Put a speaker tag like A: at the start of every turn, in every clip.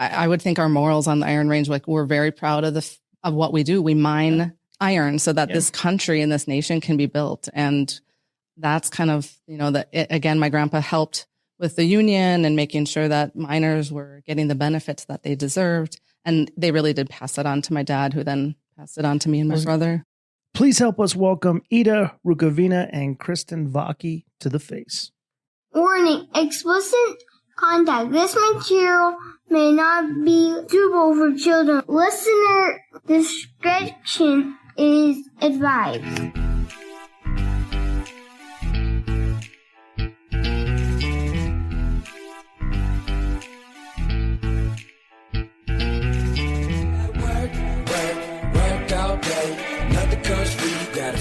A: I would think our morals on the Iron Range, like we're very proud of what we do. We mine iron so that this country and this nation can be built. And that's kind of, again, my grandpa helped with the union and making sure that miners were getting the benefits that they deserved. And they really did pass that on to my dad, who then passed it on to me and my brother.
B: Please help us welcome Ida Rukavinia and Kristen Vake to the face.
C: Warning, explicit content. This material may not be suitable for children. Listener discretion is advised.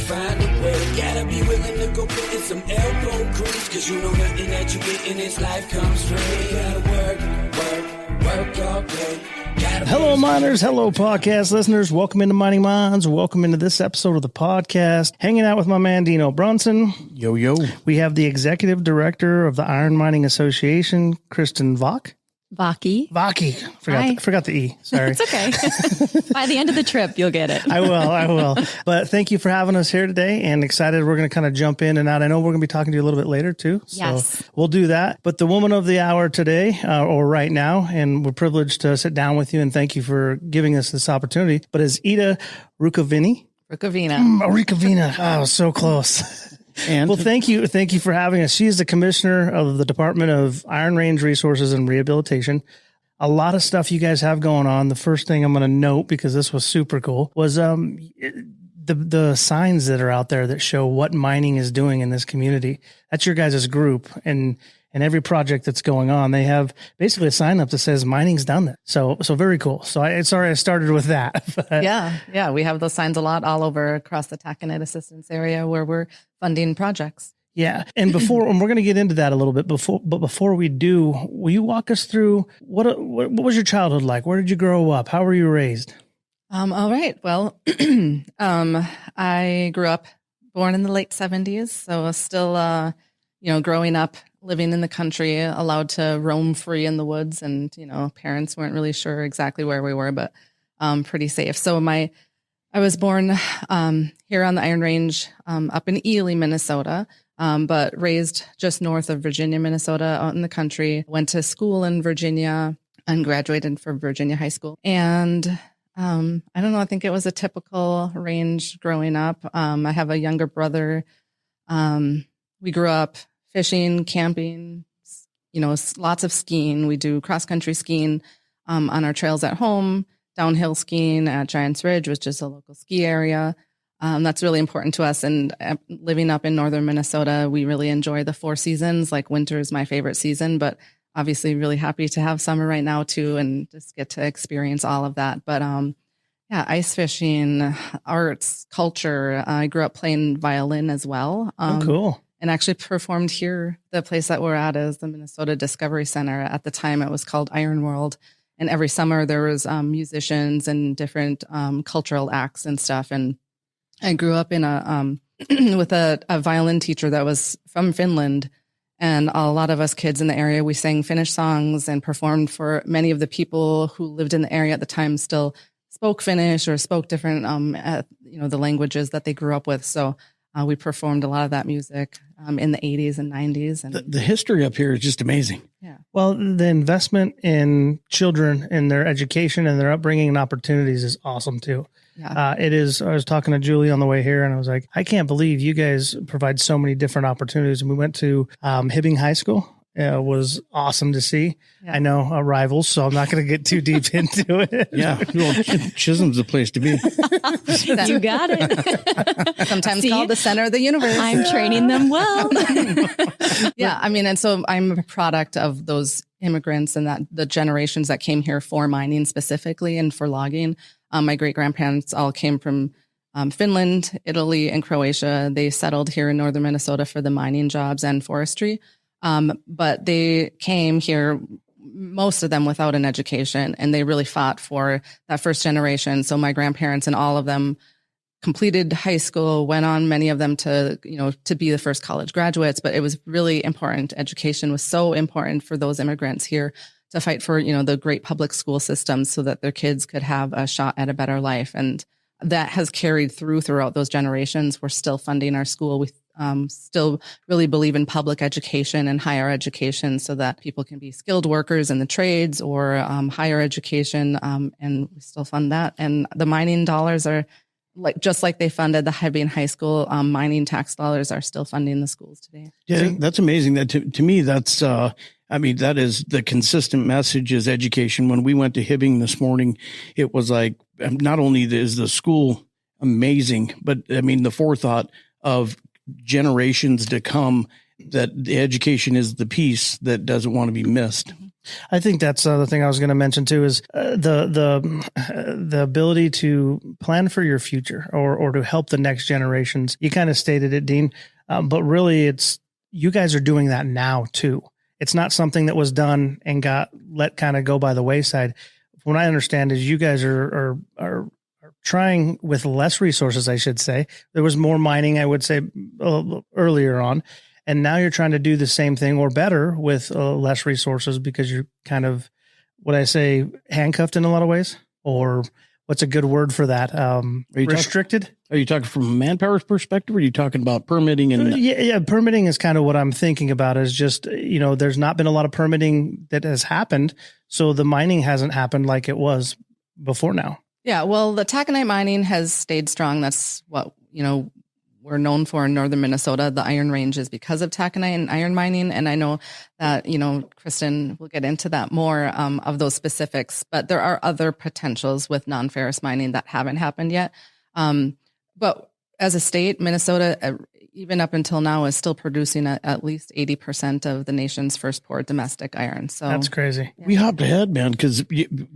D: Find a way, gotta be willing to go put in some elbow grease, cause you know nothing that you get in this life comes free. Gotta work all day.
B: Hello, miners. Hello, podcast listeners. Welcome into Mining Minds. Welcome into this episode of the podcast. Hanging out with my man, Dino Brunson.
E: Yo, yo.
B: We have the executive director of the Iron Mining Association, Kristen Vake.
F: Vake.
B: Forgot the E. Sorry.
F: It's okay. By the end of the trip, you'll get it.
B: I will. But thank you for having us here today, and excited. We're going to kind of jump in and out. I know we're going to be talking to you a little bit later too. So
F: yes.
B: We'll do that. But the woman of the hour today, or right now, and we're privileged to sit down with you and thank you for giving us this opportunity, but is Ida Rukavinia. Rukavina. Oh, so close. And well, thank you for having us. She is the commissioner of the Department of Iron Range Resources and Rehabilitation. A lot of stuff you guys have going on. The first thing I'm going to note, because this was super cool, was the signs that are out there that show what mining is doing in this community. That's your guys' group, and every project that's going on, they have basically a sign up that says mining's done that. So very cool. So sorry I started with that.
A: Yeah. We have those signs a lot all over across the Taconite Assistance area where we're funding projects.
B: Yeah. And we're going to get into that a little bit before we do, will you walk us through what was your childhood like? Where did you grow up? How were you raised?
A: All right. Well, I grew up born in the late 70s. So still, growing up, living in the country, allowed to roam free in the woods, and, parents weren't really sure exactly where we were, but pretty safe. So I was born here on the Iron Range up in Ely, Minnesota, but raised just north of Virginia, Minnesota, out in the country. Went to school in Virginia and graduated from Virginia High School. And I don't know, I think it was a typical range growing up. I have a younger brother. We grew up fishing, camping, lots of skiing. We do cross-country skiing on our trails at home, downhill skiing at Giants Ridge, which is a local ski area. That's really important to us. And living up in northern Minnesota, we really enjoy the 4 seasons. Like winter is my favorite season, but obviously really happy to have summer right now too, and just get to experience all of that. But ice fishing, arts, culture. I grew up playing violin as well.
B: Oh, cool.
A: And actually performed here. The place that we're at is the Minnesota Discovery Center. At the time, it was called Iron World. And every summer there was musicians and different cultural acts and stuff. And I grew up in with a violin teacher that was from Finland. And a lot of us kids in the area, we sang Finnish songs and performed for many of the people who lived in the area at the time still spoke Finnish or spoke different, the languages that they grew up with. So we performed a lot of that music in the 80s and 90s. And
E: the history up here is just amazing.
A: Yeah.
B: Well, the investment in children and their education and their upbringing and opportunities is awesome too.
A: Yeah.
B: It is. I was talking to Julie on the way here, and I was like, I can't believe you guys provide so many different opportunities. And we went to Hibbing High School. It was awesome to see. Yeah. I know rivals, so I'm not going to get too deep into it.
E: Yeah. Well, Chisholm's the place to be.
F: You got it.
A: Sometimes called the center of the universe.
F: I'm training them well.
A: Yeah. I mean, and so I'm a product of those immigrants and that the generations that came here for mining specifically and for logging. My great-grandparents all came from Finland, Italy, and Croatia. They settled here in northern Minnesota for the mining jobs and forestry. But they came here, most of them without an education, and they really fought for that first generation. So my grandparents and all of them completed high school, went on, many of them to be the first college graduates, but it was really important. Education was so important for those immigrants here to fight for, the great public school systems so that their kids could have a shot at a better life. And that has carried throughout those generations. We're still funding our school. We still really believe in public education and higher education so that people can be skilled workers in the trades or higher education. And we still fund that. And the mining dollars are just like they funded the Hibbing High School, mining tax dollars are still funding the schools today.
E: Yeah, that's amazing. That to me, that's, that is the consistent message is education. When we went to Hibbing this morning, it was like, not only is the school amazing, but the forethought of generations to come, that the education is the piece that doesn't want to be missed.
B: I think that's the thing I was going to mention too is the ability to plan for your future or to help the next generations. You kind of stated it, Dean, but really you guys are doing that now too. It's not something that was done and got let kind of go by the wayside. What I understand is you guys are trying with less resources, I should say. There was more mining, I would say, earlier on. And now you're trying to do the same thing or better with less resources because you're kind of, what I say, handcuffed in a lot of ways? Or what's a good word for that? Restricted?
E: Are you talking from a manpower perspective or are you talking about permitting? And
B: Yeah, permitting is kind of what I'm thinking about is just, there's not been a lot of permitting that has happened. So the mining hasn't happened like it was before now. Yeah,
A: well, the taconite mining has stayed strong. That's what, we're known for in northern Minnesota. The Iron Range is because of taconite and iron mining. And I know that, Kristen will get into that more of those specifics, but there are other potentials with non-ferrous mining that haven't happened yet. But as a state, Minnesota, even up until now, is still producing at least 80% of the nation's first pour domestic iron. So
B: that's crazy.
E: We hopped ahead, man, because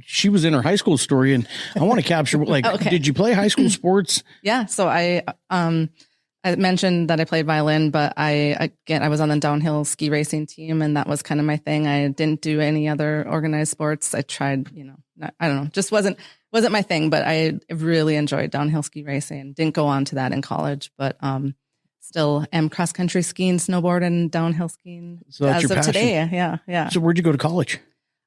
E: she was in her high school story, and I want to capture Did you play high school sports?
A: Yeah. So I mentioned that I played violin, but I was on the downhill ski racing team, and that was kind of my thing. I didn't do any other organized sports. I tried, I don't know, just wasn't my thing, but I really enjoyed downhill ski racing. Didn't go on to that in college, but still am cross country skiing, snowboard, and downhill skiing
E: so that's
A: as
E: your
A: of
E: passion.
A: today. Yeah.
E: So where'd you go to college?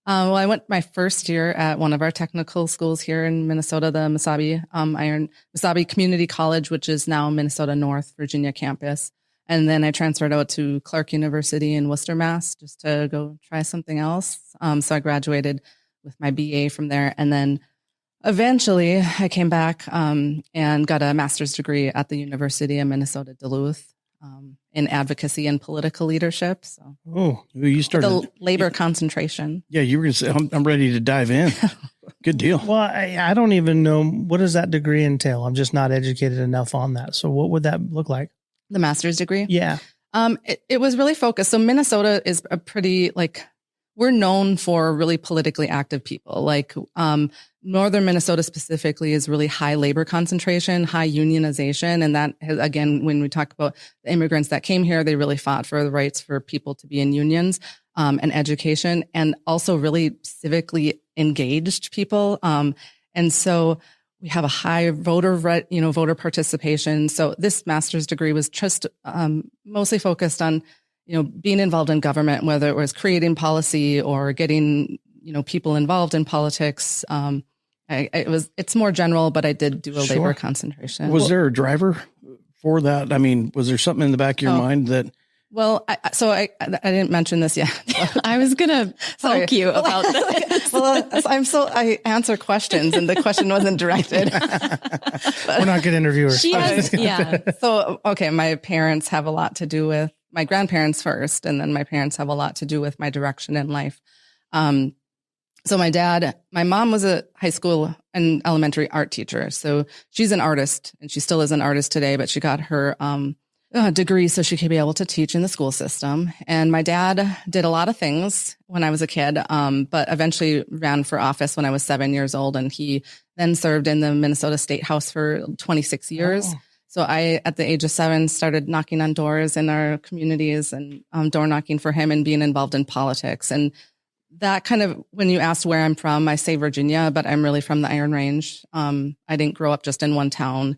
A: Well, I went my first year at one of our technical schools here in Minnesota, the Mesabi Community College, which is now Minnesota North Virginia campus. And then I transferred out to Clark University in Worcester, Mass, just to go try something else. So I graduated with my BA from there. And then eventually I came back and got a master's degree at the University of Minnesota Duluth. In advocacy and political leadership. So,
E: you started
A: the labor concentration.
E: Yeah, you were going to say, I'm ready to dive in. Good deal.
B: Well, I don't even know, what does that degree entail? I'm just not educated enough on that. So what would that look like?
A: The master's degree?
B: Yeah.
A: It was really focused. So Minnesota is a pretty, we're known for really politically active people. Northern Minnesota specifically is really high labor concentration, high unionization. And that has, again, when we talk about the immigrants that came here, they really fought for the rights for people to be in unions and education, and also really civically engaged people. And so we have a high voter participation. So this master's degree was just mostly focused on being involved in government, whether it was creating policy or getting, people involved in politics. It's more general, but I did do a labor concentration.
E: Was there a driver for that? Was there something in the back of your mind that?
A: Well, I didn't mention this yet.
F: I was going to poke you about this.
A: I answer questions and the question wasn't directed.
B: We're not good interviewers.
A: So, my parents have a lot to do with my grandparents first, and then my parents have a lot to do with my direction in life. So my mom was a high school and elementary art teacher. So she's an artist, and she still is an artist today, but she got her degree so she could be able to teach in the school system. And my dad did a lot of things when I was a kid, but eventually ran for office when I was 7 years old. And he then served in the Minnesota State House for 26 years. Oh. So I, at the age of 7, started knocking on doors in our communities and door knocking for him and being involved in politics. And that kind of, when you asked where I'm from, I say Virginia, but I'm really from the Iron Range. I didn't grow up just in one town.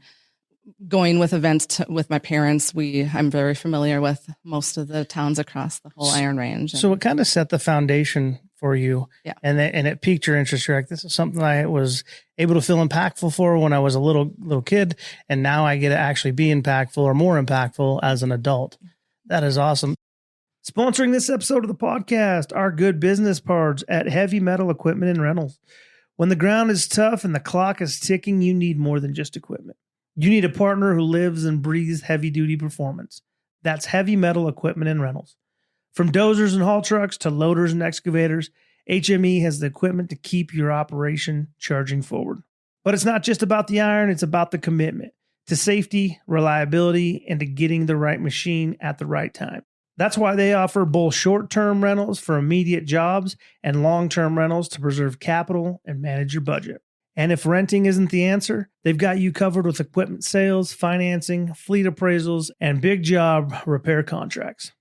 A: Going with events with my parents, I'm very familiar with most of the towns across the whole Iron Range.
B: So it kind of set the foundation for you.
A: Yeah.
B: And it piqued your interest. You're like, this is something I was able to feel impactful for when I was a little kid. And now I get to actually be impactful or more impactful as an adult. That is awesome. Sponsoring this episode of the podcast, our good business parts at Heavy Metal Equipment and Rentals. When the ground is tough and the clock is ticking, you need more than just equipment. You need a partner who lives and breathes heavy-duty performance. That's Heavy Metal Equipment and Rentals. From dozers and haul trucks to loaders and excavators, HME has the equipment to keep your operation charging forward. But it's not just about the iron, it's about the commitment to safety, reliability, and to getting the right machine at the right time. That's why they offer both short-term rentals for immediate jobs and long-term rentals to preserve capital and manage your budget. And if renting isn't the answer, they've got you covered with equipment sales, financing, fleet appraisals, and big job repair contracts.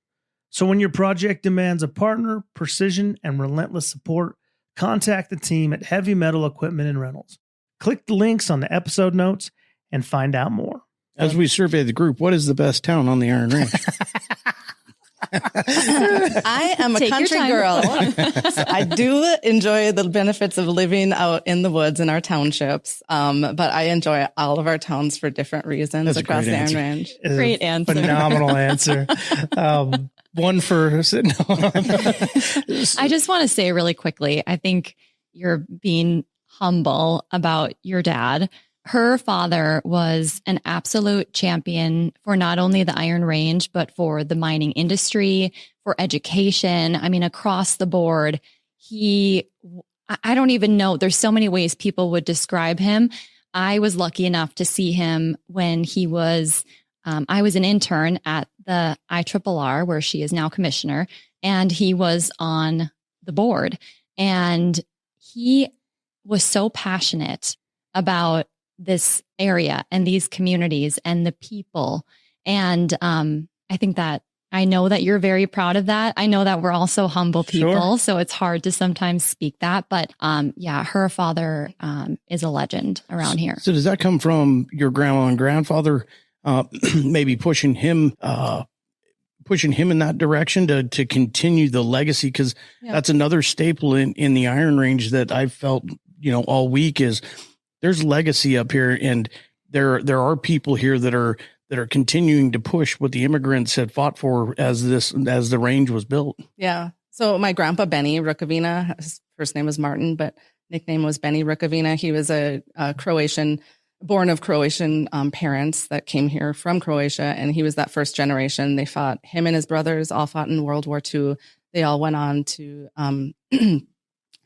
B: So when your project demands a partner, precision, and relentless support, contact the team at Heavy Metal Equipment and Rentals. Click the links on the episode notes and find out more.
E: As we survey the group, what is the best town on the Iron Range?
A: I am a country girl. So I do enjoy the benefits of living out in the woods in our townships. But I enjoy all of our towns for different reasons.
E: That's
A: across the Iron
E: answer.
A: Range.
F: Great answer.
B: Phenomenal answer. One for sitting on.
F: I just want to say really quickly, I think you're being humble about your dad. Her father was an absolute champion for not only the Iron Range, but for the mining industry, for education. I mean, across the board, I don't even know. There's so many ways people would describe him. I was lucky enough to see him when he was, I was an intern at the IRRR, where she is now commissioner, and he was on the board. And he was so passionate about this area and these communities and the people. And I think that I know that you're very proud of that. I know that we're also humble people,
B: Sure.
F: so it's hard to sometimes speak that. But yeah, her father is a legend around here.
E: So does that come from your grandma and grandfather maybe pushing him in that direction to continue the legacy? Because that's another staple in the Iron Range that I've felt, all week is there's legacy up here, and there are people here that are continuing to push what the immigrants had fought for as the range was built.
A: Yeah. So my grandpa, Benny Rukavina, his first name was Martin, but nickname was Benny Rukavina. He was a Croatian, born of Croatian parents that came here from Croatia. And he was that first generation. They fought, him and his brothers all fought in World War II. They all went on to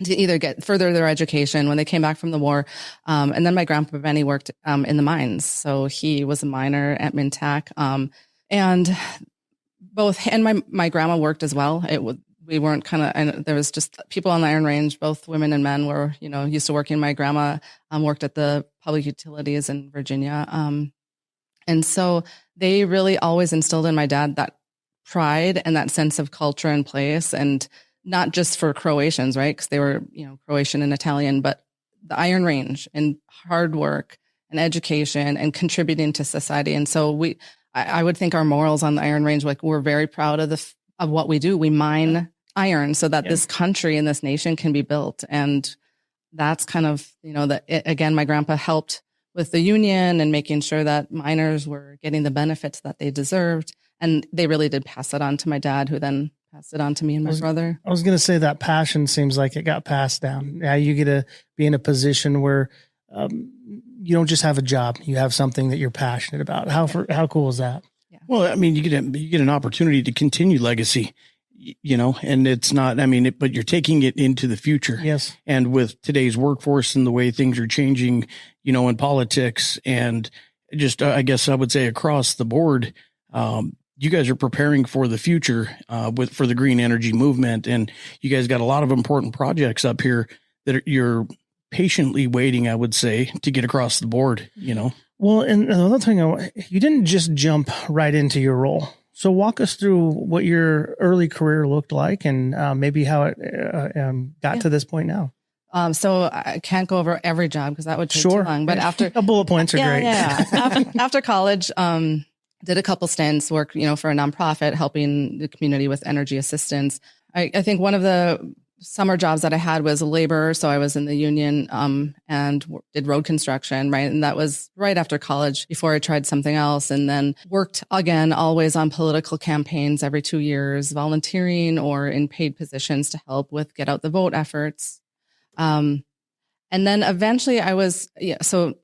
A: either get further their education when they came back from the war. And then my grandpa Benny worked in the mines. So he was a miner at Mintac. And both, and my grandma worked as well. We weren't and there was just people on the Iron Range, both women and men were, used to working. My grandma worked at the public utilities in Virginia. And so they really always instilled in my dad that pride and that sense of culture and place, and not just for Croatians, right? Because they were, Croatian and Italian, but the Iron Range and hard work and education and contributing to society. And so I would think our morals on the Iron Range, like we're very proud of what we do. We mine iron so that this country and this nation can be built. And that's kind of, again, my grandpa helped with the union and making sure that miners were getting the benefits that they deserved. And they really did pass that on to my dad, who then passed it on to me and my brother.
B: I was going to say that passion seems like it got passed down. Now you get to be in a position where you don't just have a job; you have something that you're passionate about. How cool is that?
A: Yeah.
E: Well, I mean, you get an opportunity to continue legacy, and it's not. I mean, but you're taking it into the future.
B: Yes.
E: And with today's workforce and the way things are changing, in politics and just, I guess I would say across the board. You guys are preparing for the future for the green energy movement, and you guys got a lot of important projects up here that you're patiently waiting, I would say, to get across the board.
B: Well, and another thing, you didn't just jump right into your role. So walk us through what your early career looked like, and maybe how it got to this point now.
A: So I can't go over every job because that would take too long. But after
B: bullet points are great.
A: Yeah. After college. Did a couple stints, work, for a nonprofit, helping the community with energy assistance. I think one of the summer jobs that I had was labor. So I was in the union and did road construction, right? And that was right after college before I tried something else, and then worked again, always on political campaigns every 2 years, volunteering or in paid positions to help with get out the vote efforts. And then eventually I will say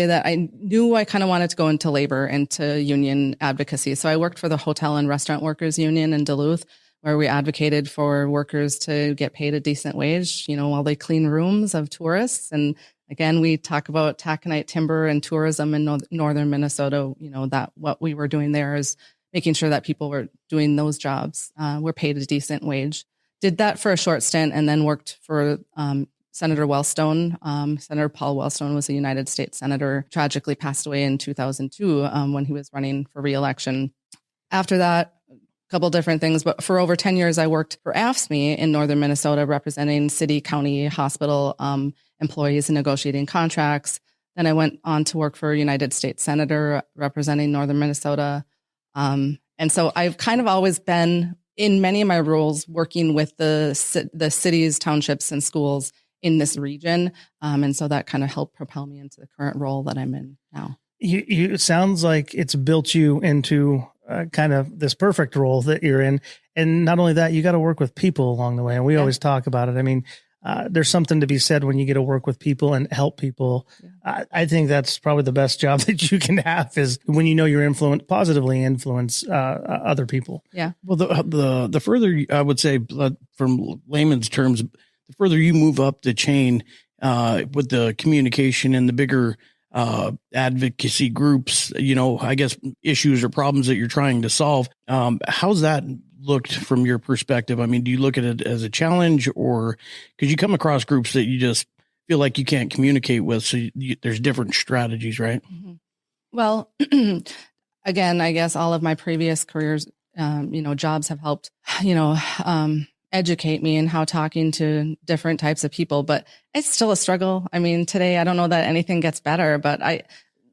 A: that I knew I kind of wanted to go into labor, into union advocacy. So I worked for the Hotel and Restaurant Workers Union in Duluth, where we advocated for workers to get paid a decent wage, while they clean rooms of tourists. And again, we talk about taconite timber and tourism in northern Minnesota. That what we were doing there is making sure that people were doing those jobs were paid a decent wage. Did that for a short stint, and then worked for Senator Wellstone. Senator Paul Wellstone was a United States senator, tragically passed away in 2002 when he was running for re-election. After that, couple different things, but for over 10 years, I worked for AFSCME in northern Minnesota, representing city, county, hospital employees and negotiating contracts. Then I went on to work for a United States Senator representing northern Minnesota. And so I've kind of always been, in many of my roles, working with the cities, townships, and schools in this region. And so that kind of helped propel me into the current role that I'm in now.
B: It sounds like it's built you into kind of this perfect role that you're in. And not only that, you got to work with people along the way. And we always talk about it. I mean, there's something to be said when you get to work with people and help people. Yeah. I think that's probably the best job that you can have, is when you're positively influence other people.
A: Yeah.
E: Well, the further, I would say, from layman's terms, the further you move up the chain with the communication and the bigger advocacy groups, I guess issues or problems that you're trying to solve. How's that looked from your perspective? I mean, do you look at it as a challenge, or because you come across groups that you just feel like you can't communicate with? So there's different strategies, right?
A: Mm-hmm. Well, again, I guess all of my previous careers, jobs have helped, educate me in how talking to different types of people, but it's still a struggle. I mean, today, I don't know that anything gets better, but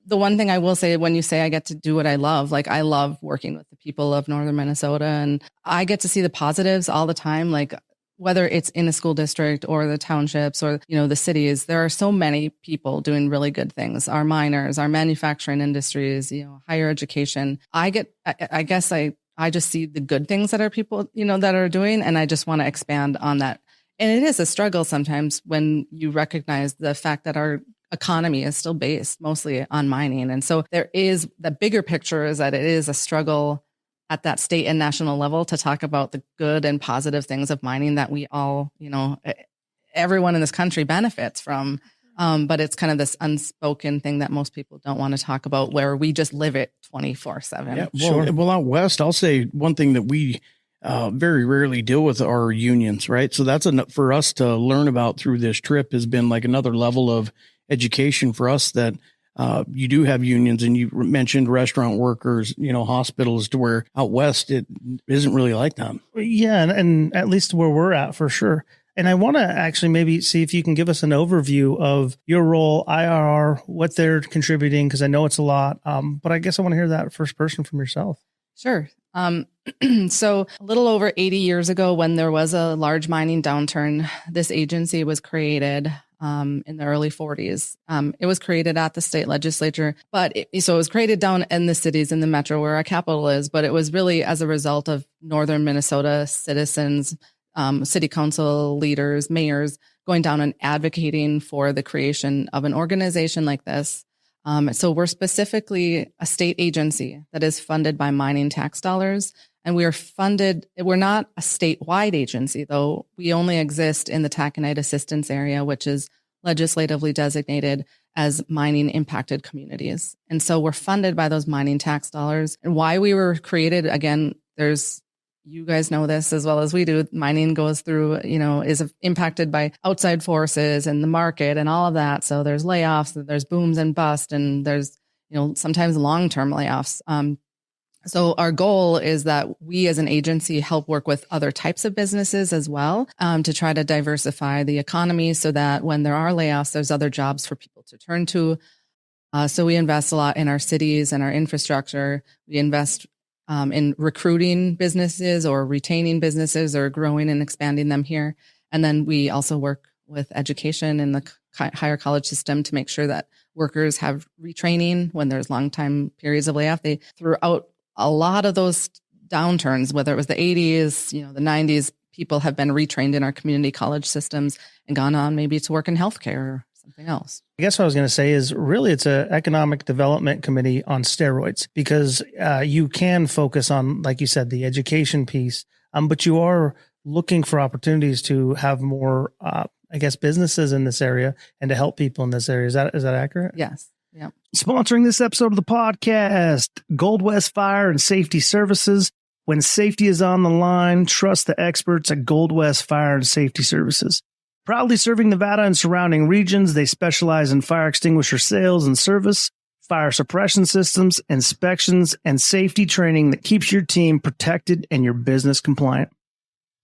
A: the one thing I will say, when you say I get to do what I love, like I love working with the people of northern Minnesota, and I get to see the positives all the time. Like whether it's in a school district or the townships or, the cities, there are so many people doing really good things. Our miners, our manufacturing industries, higher education. I just see the good things that are people, that are doing, and I just want to expand on that. And it is a struggle sometimes when you recognize the fact that our economy is still based mostly on mining. And so there is the bigger picture, is that it is a struggle at that state and national level to talk about the good and positive things of mining that we all, everyone in this country benefits from. But it's kind of this unspoken thing that most people don't want to talk about, where we just live it 24/7.
E: Yeah, well, out west, I'll say one thing that we very rarely deal with are unions, right? So that's for us to learn about through this trip has been like another level of education for us, that you do have unions, and you mentioned restaurant workers, hospitals, to where out west, it isn't really like that.
B: Yeah. And at least where we're at, for sure. And I want to actually maybe see if you can give us an overview of your role, IRR, what they're contributing, because I know it's a lot. But I guess I want to hear that first person from yourself.
A: Sure. So a little over 80 years ago, when there was a large mining downturn, this agency was created in the early 40s. It was created at the state legislature, so it was created down in the cities, in the metro where our capital is, but it was really as a result of northern Minnesota citizens, city council leaders, mayors going down and advocating for the creation of an organization like this. So we're specifically a state agency that is funded by mining tax dollars. And we're not a statewide agency, though. We only exist in the taconite assistance area, which is legislatively designated as mining impacted communities. And so we're funded by those mining tax dollars. And why we were created, again, you guys know this as well as we do. Mining goes through, is impacted by outside forces and the market and all of that. So there's layoffs, there's booms and busts, and there's, sometimes long-term layoffs. So our goal is that we as an agency help work with other types of businesses as well, to try to diversify the economy so that when there are layoffs, there's other jobs for people to turn to. So we invest a lot in our cities and our infrastructure. We invest in recruiting businesses or retaining businesses or growing and expanding them here. And then we also work with education in the higher college system to make sure that workers have retraining when there's long time periods of layoff. Throughout a lot of those downturns, whether it was the 80s, the 90s, people have been retrained in our community college systems and gone on maybe to work in healthcare or something else.
B: I guess what I was going to say is really it's an economic development committee on steroids, because you can focus on, like you said, the education piece, but you are looking for opportunities to have more, businesses in this area and to help people in this area. Is that accurate?
A: Yes. Yeah.
B: Sponsoring this episode of the podcast, Gold West Fire and Safety Services. When safety is on the line, trust the experts at Gold West Fire and Safety Services. Proudly serving Nevada and surrounding regions, they specialize in fire extinguisher sales and service, fire suppression systems, inspections, and safety training that keeps your team protected and your business compliant.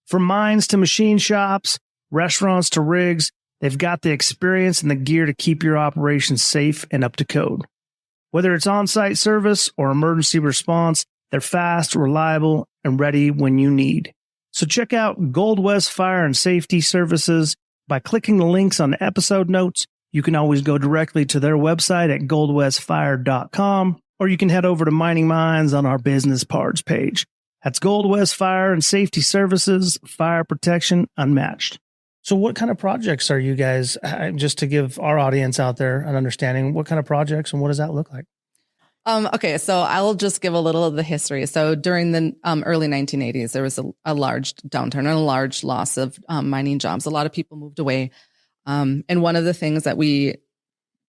B: From mines to machine shops, restaurants to rigs, they've got the experience and the gear to keep your operations safe and up to code. Whether it's on-site service or emergency response, they're fast, reliable, and ready when you need. So check out Gold West Fire and Safety Services by clicking the links on the episode notes. You can always go directly to their website at goldwestfire.com, or you can head over to Mining Minds on our business cards page. That's Gold West Fire and Safety Services, fire protection unmatched. So what kind of projects are you guys, just to give our audience out there an understanding, what kind of projects and what does that look like?
A: Okay, so I'll just give a little of the history. So during the early 1980s, there was a large downturn and a large loss of mining jobs. A lot of people moved away. And one of the things that we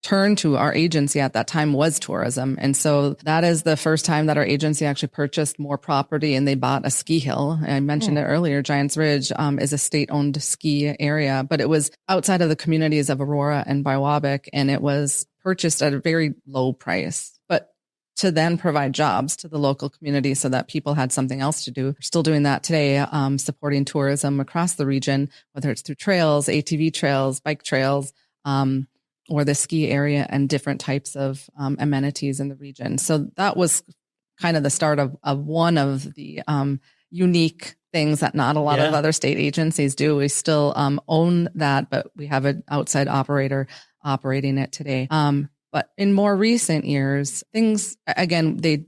A: turned to our agency at that time was tourism. And so that is the first time that our agency actually purchased more property, and they bought a ski hill. I mentioned it earlier. Giants Ridge is a state-owned ski area, but it was outside of the communities of Aurora and Biwabik, and it was purchased at a very low price. But to then provide jobs to the local community so that people had something else to do. We're still doing that today, supporting tourism across the region, whether it's through trails, ATV trails, bike trails, or the ski area and different types of amenities in the region. So that was kind of the start of one of the unique things that not a lot of other state agencies do. We still own that, but we have an outside operator operating it today. But in more recent years, things, again, they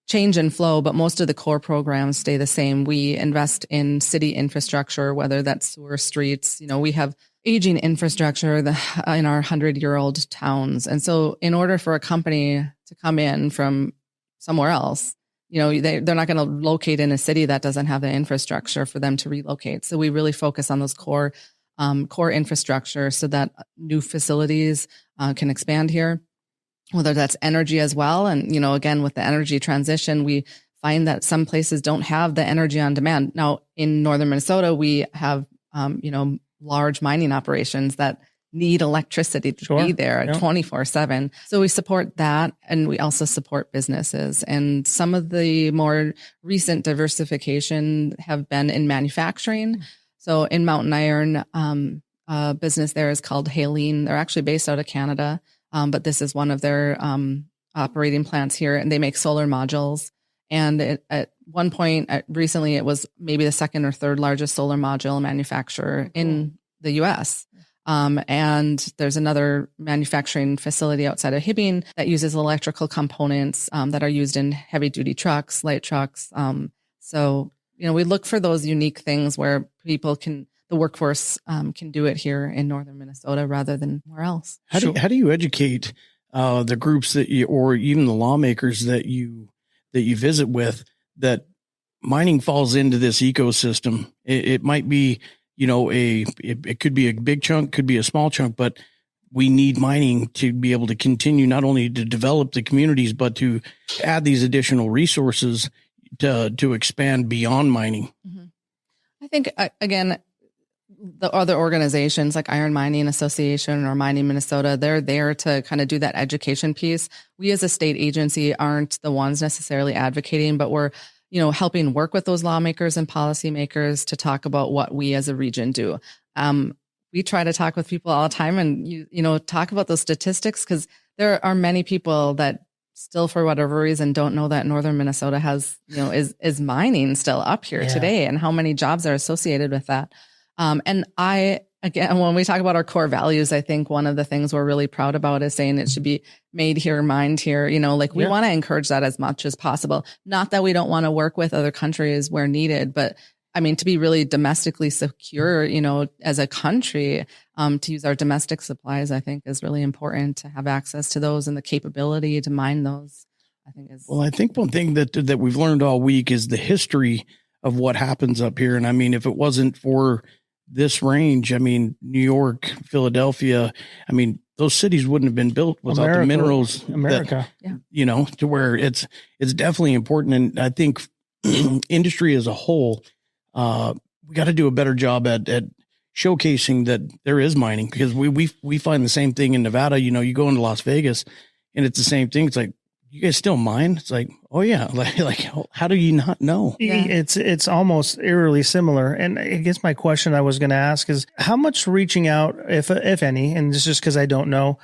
A: change and flow, but most of the core programs stay the same. We invest in city infrastructure, whether that's sewer, streets. We have aging infrastructure in our 100-year-old towns. And so in order for a company to come in from somewhere else, they're not going to locate in a city that doesn't have the infrastructure for them to relocate. So we really focus on those core infrastructure so that new facilities can expand here, whether that's energy as well. And, again, with the energy transition, we find that some places don't have the energy on demand. Now, in northern Minnesota, we have, large mining operations that need electricity to be there 24/7. So we support that. And we also support businesses. And some of the more recent diversification have been in manufacturing. So in Mountain Iron, business there is called Haleen. They're actually based out of Canada, but this is one of their operating plants here, and they make solar modules. And at one point, recently, it was maybe the second or third largest solar module manufacturer in the U.S. And there's another manufacturing facility outside of Hibbing that uses electrical components that are used in heavy-duty trucks, light trucks. So we look for those unique things where the workforce can do it here in northern Minnesota rather than where else.
E: How do you educate the groups that or even the lawmakers that you visit with, that mining falls into this ecosystem? It might be, it could be a big chunk, could be a small chunk, but we need mining to be able to continue not only to develop the communities, but to add these additional resources to expand beyond mining.
A: Mm-hmm. I think, again, the other organizations like Iron Mining Association or Mining Minnesota, they're there to kind of do that education piece. We as a state agency aren't the ones necessarily advocating, but we're, helping work with those lawmakers and policymakers to talk about what we as a region do. We try to talk with people all the time and, talk about those statistics, because there are many people that still, for whatever reason, don't know that northern Minnesota has, is mining still up here today, and how many jobs are associated with that. Again, when we talk about our core values, I think one of the things we're really proud about is saying it should be made here, mined here. We want to encourage that as much as possible. Not that we don't want to work with other countries where needed, but I mean, to be really domestically secure, as a country, to use our domestic supplies, I think is really important, to have access to those and the capability to mine those. I think one thing that we've learned all week is the history of what happens up here. And I mean, if it wasn't for this range, I mean, New York, Philadelphia, I mean, those cities wouldn't have been built without the minerals, to where it's definitely important. And I think industry as a whole, we got to do a better job at showcasing that there is mining, because we find the same thing in Nevada. You go into Las Vegas and it's the same thing. It's like, you guys still mine? It's like, oh yeah. Like how do you not know?
B: Yeah. It's almost eerily similar. And I guess my question I was going to ask is, how much reaching out, if any, and it's just because I don't know,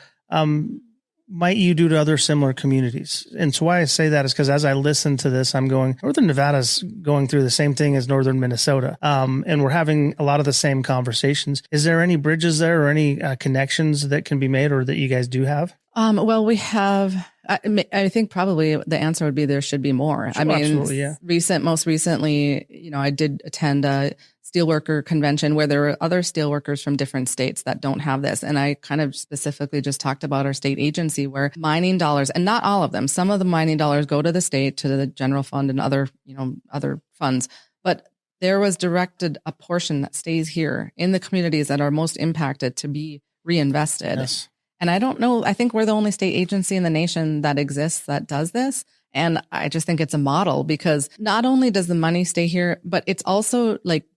B: might you do to other similar communities? And so why I say that is because as I listen to this, I'm going, Northern Nevada's going through the same thing as Northern Minnesota. And we're having a lot of the same conversations. Is there any bridges there or any connections that can be made, or that you guys do have?
A: Well, we have, I think probably the answer would be there should be more.
B: Sure, I mean, absolutely, yeah.
A: Most recently, I did attend a steelworker convention where there were other steelworkers from different states that don't have this. And I kind of specifically just talked about our state agency, where mining dollars, and not all of them, some of the mining dollars go to the state, to the general fund and other funds, but there was directed a portion that stays here in the communities that are most impacted to be reinvested.
B: Yes.
A: And I don't know, I think we're the only state agency in the nation that exists that does this. And I just think it's a model, because not only does the money stay here, but it's also like,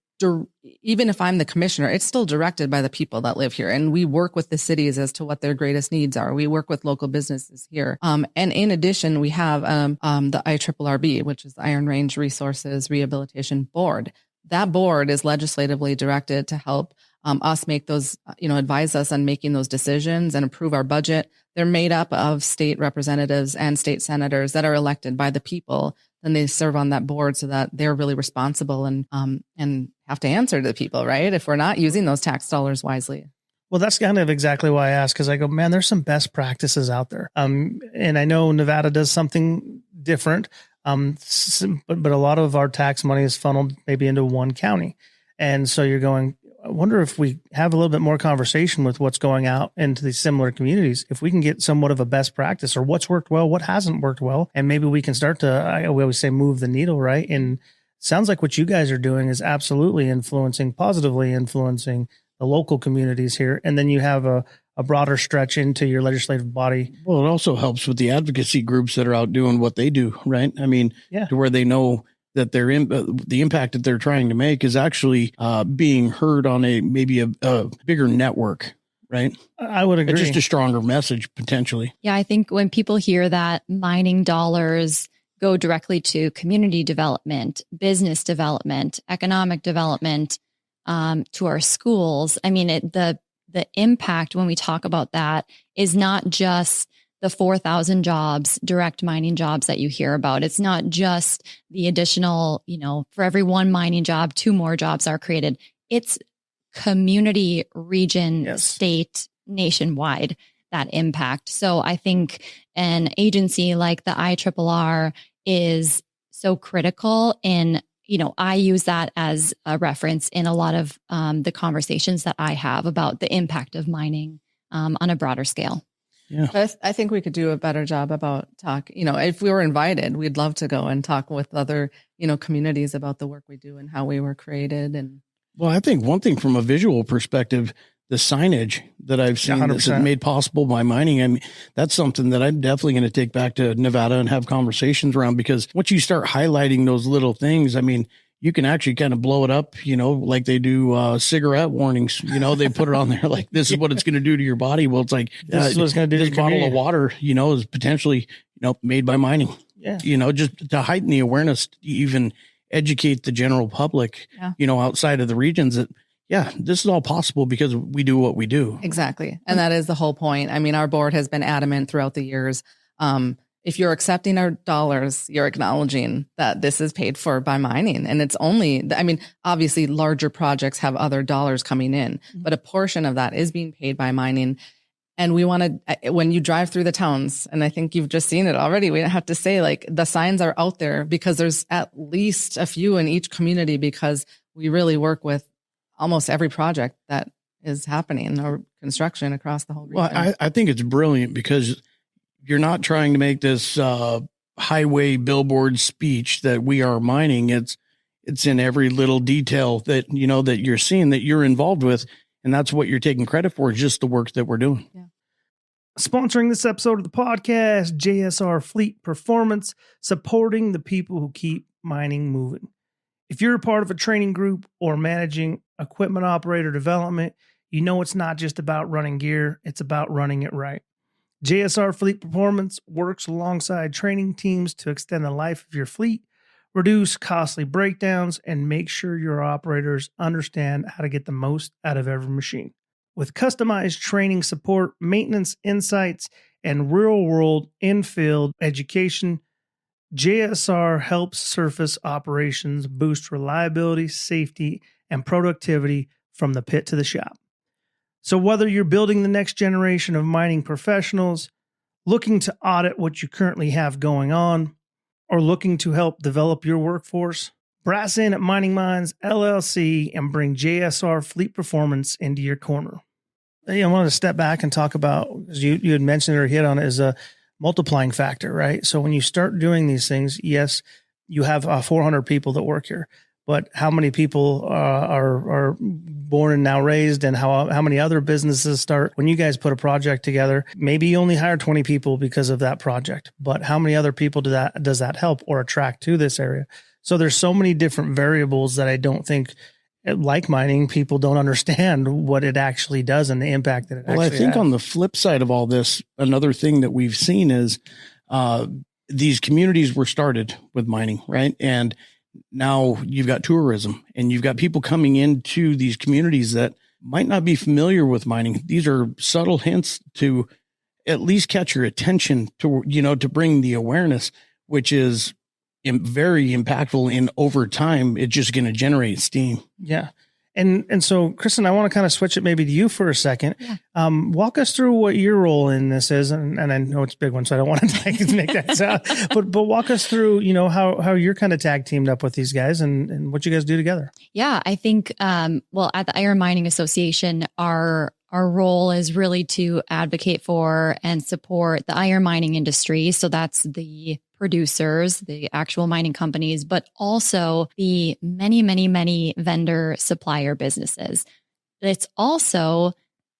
A: even if I'm the commissioner, it's still directed by the people that live here. And we work with the cities as to what their greatest needs are. We work with local businesses here. And in addition, we have the IRRB, which is the Iron Range Resources Rehabilitation Board. That board is legislatively directed to help us make those, advise us on making those decisions and approve our budget. They're made up of state representatives and state senators that are elected by the people. Then they serve on that board, so that they're really responsible and have to answer to the people, right? If we're not using those tax dollars wisely.
B: Well, that's kind of exactly why I asked, because I go, man, there's some best practices out there. And I know Nevada does something different, but a lot of our tax money is funneled maybe into one county. And so you're going, I wonder if we have a little bit more conversation with what's going out into these similar communities, if we can get somewhat of a best practice, or what's worked well, what hasn't worked well. And maybe we can start to, we always say, move the needle, right? And it sounds like what you guys are doing is absolutely positively influencing the local communities here. And then you have a broader stretch into your legislative body.
E: Well, it also helps with the advocacy groups that are out doing what they do, right? I mean, to where they know that the impact that they're trying to make is actually being heard on maybe a bigger network, right?
B: I would agree.
E: It's just a stronger message potentially.
F: Yeah, I think when people hear that mining dollars go directly to community development, business development, economic development, to our schools, I mean, the impact when we talk about that is not just the 4,000 jobs, direct mining jobs that you hear about. It's not just the additional, for every one mining job, 2 more jobs are created. It's community, region, state, nationwide, that impact. So I think an agency like the IRRR is so critical in, I use that as a reference in a lot of the conversations that I have about the impact of mining on a broader scale.
A: Yeah, but I think we could do a better job about if we were invited, we'd love to go and talk with other, communities about the work we do and how we were created. And
E: well, I think one thing from a visual perspective, the signage that I've seen that's made possible by mining, I mean, that's something that I'm definitely going to take back to Nevada and have conversations around, because once you start highlighting those little things, I mean, you can actually kind of blow it up, like they do cigarette warnings. They put it on there like, this is what it's going to do to your body. Well, it's like,
B: this is what it's going to do.
E: This bottle of water, is potentially, made by mining.
B: Yeah.
E: Just to heighten the awareness, to even educate the general public, outside of the regions that, this is all possible because we do what we do.
A: Exactly. And that is the whole point. I mean, our board has been adamant throughout the years. if you're accepting our dollars, you're acknowledging that this is paid for by mining. And it's only, I mean, obviously larger projects have other dollars coming in, but a portion of that is being paid by mining. And we want to, when you drive through the towns, and I think you've just seen it already, we don't have to say like the signs are out there because there's at least a few in each community because we really work with almost every project that is happening or construction across the whole region.
E: Well, I think it's brilliant because you're not trying to make this highway billboard speech that we are mining. It's in every little detail that, you know, that you're seeing, that you're involved with. And that's what you're taking credit for, is just the work that we're doing.
A: Yeah.
B: Sponsoring this episode of the podcast, JSR Fleet Performance, supporting the people who keep mining moving. If you're a part of a training group or managing equipment operator development, you know it's not just about running gear, it's about running it right. JSR Fleet Performance works alongside training teams to extend the life of your fleet, reduce costly breakdowns, and make sure your operators understand how to get the most out of every machine. With customized training support, maintenance insights, and real-world in-field education, JSR helps surface operations boost reliability, safety, and productivity from the pit to the shop. So whether you're building the next generation of mining professionals, looking to audit what you currently have going on, or looking to help develop your workforce, brass in at Mining Minds LLC and bring JSR Fleet Performance into your corner. I wanted to step back and talk about, as you had mentioned or hit on it, is a multiplying factor, right? So when you start doing these things, yes, you have 400 people that work here, but how many people are born and now raised, and how many other businesses start? When you guys put a project together, maybe you only hire 20 people because of that project, but how many other people does that help or attract to this area? So there's so many different variables that I don't think, like mining, people don't understand what it actually does and the impact that it actually has. Well, I think
E: on the flip side of all this, another thing that we've seen is these communities were started with mining, right? And now you've got tourism and you've got people coming into these communities that might not be familiar with mining. These are subtle hints to at least catch your attention, to, you know, to bring the awareness, which is very impactful. And over time, it's just going to generate steam.
B: Yeah. And so, Kristen, I want to kind of switch it maybe to you for a second. Yeah. Walk us through what your role in this is. And I know it's a big one, so I don't want to make that sound. But walk us through, you know, how you're kind of tag teamed up with these guys and what you guys do together.
F: Yeah, I think, well, at the Iron Mining Association, our role is really to advocate for and support the iron mining industry. So that's the producers, the actual mining companies, but also the many vendor supplier businesses. It's also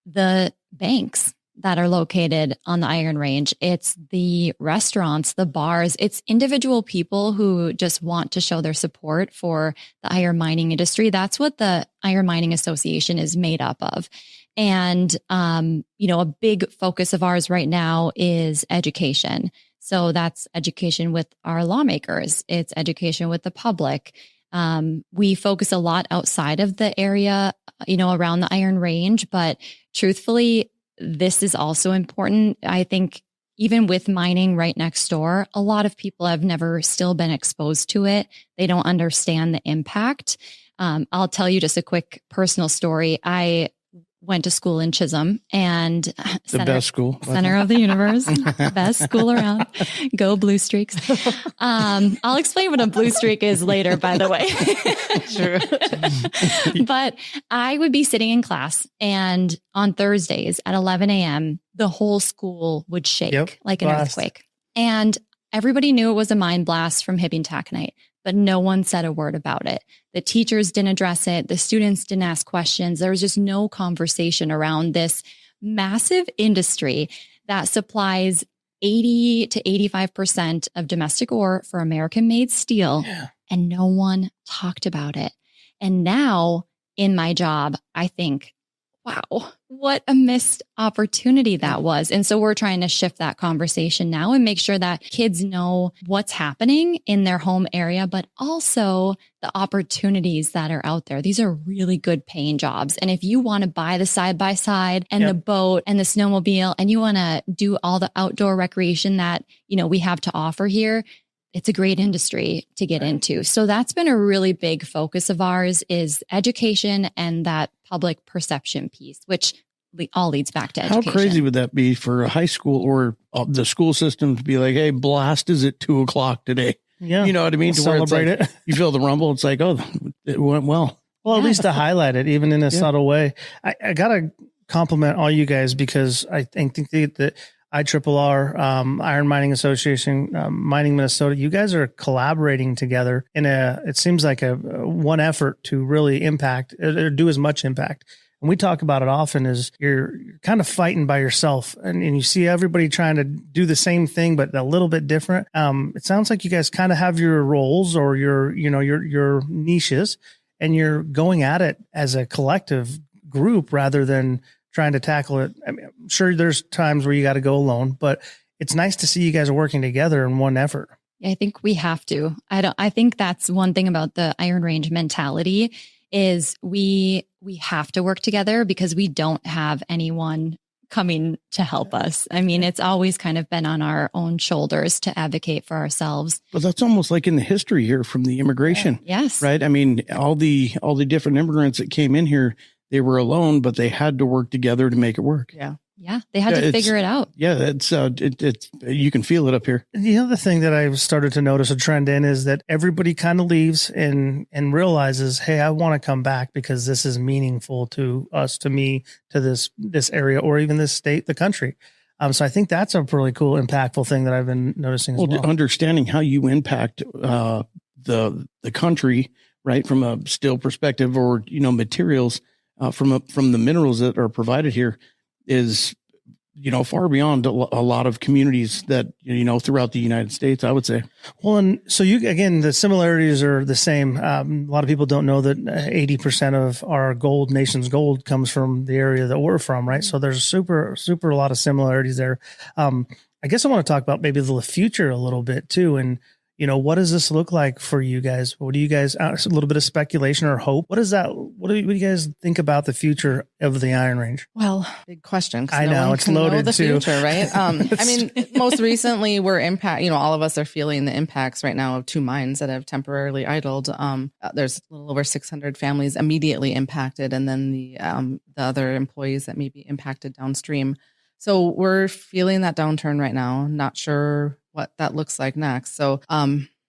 F: the banks that are located on the Iron Range. It's the restaurants, the bars, it's individual people who just want to show their support for the iron mining industry. That's what the Iron Mining Association is made up of. And, you know, a big focus of ours right now is education. So that's education with our lawmakers. It's education with the public. We focus a lot outside of the area, you know, around the Iron Range, but truthfully, this is also important. I think even with mining right next door, a lot of people have never still been exposed to it. They don't understand the impact. I'll tell you just a quick personal story. I went to school in Chisholm, and
E: best school,
F: center of the universe, best school around. Go Blue Streaks. I'll explain what a blue streak is later, by the way. Sure. But I would be sitting in class, and on Thursdays at 11 a.m., the whole school would shake like an earthquake. And everybody knew it was a mine blast from Hibbing Taconite, but no one said a word about it. The teachers didn't address it. The students didn't ask questions. There was just no conversation around this massive industry that supplies 80 to 85% of domestic ore for American-made steel, and no one talked about it. And now in my job, I think, wow, what a missed opportunity that was. And so we're trying to shift that conversation now and make sure that kids know what's happening in their home area, but also the opportunities that are out there. These are really good paying jobs. And if you want to buy the side by side and the boat and the snowmobile, and you want to do all the outdoor recreation that, we have to offer here, it's a great industry to get into. So that's been a really big focus of ours, is education and that public perception piece, which all leads back to education.
E: How crazy would that be for a high school or the school system to be like, hey, blast is at 2:00 today. Yeah. You know what I mean?
B: We'll celebrate it.
E: You feel the rumble. It's like, oh, it went well.
B: Well, at least to highlight it, even in a subtle way. I got to compliment all you guys, because I think that IRRR, Iron Mining Association, Mining Minnesota, you guys are collaborating together it seems like a one effort to really impact or do as much impact. And we talk about it often, is you're kind of fighting by yourself, and you see everybody trying to do the same thing, but a little bit different. It sounds like you guys kind of have your roles or your niches, and you're going at it as a collective group rather than trying to tackle it. I mean, I'm sure there's times where you got to go alone, but it's nice to see you guys are working together in one effort.
F: I think we have to. I think that's one thing about the Iron Range mentality, is we have to work together, because we don't have anyone coming to help us. I mean, it's always kind of been on our own shoulders to advocate for ourselves.
E: But that's almost like in the history here from the immigration.
F: Yes.
E: Right. I mean, all the different immigrants that came in here, they were alone, but they had to work together to make it work.
F: Yeah. Yeah. They had to figure it out.
E: Yeah. It's you can feel it up here.
B: The other thing that I've started to notice a trend in is that everybody kind of leaves and realizes, hey, I want to come back because this is meaningful to us, to me, to this area, or even this state, the country. So I think that's a really cool, impactful thing that I've been noticing as well.
E: Understanding how you impact the country, right, from a steel perspective, or materials from the minerals that are provided here, is far beyond a lot of communities that throughout the United States, I would say.
B: Well, and so the similarities are the same. A lot of people don't know that 80% of our nation's gold comes from the area that we're from, right? So there's super a lot of similarities there. I guess I want to talk about maybe the future a little bit too, and what does this look like for you guys? What do you guys, a little bit of speculation or hope? What do you guys think about the future of the Iron Range?
A: Well, big question.
B: I know it's loaded
A: the
B: too.
A: Future, right? I mean, most recently we're all of us are feeling the impacts right now of 2 mines that have temporarily idled. There's a little over 600 families immediately impacted, and then the other employees that may be impacted downstream. So we're feeling that downturn right now. Not sure what that looks like next. So,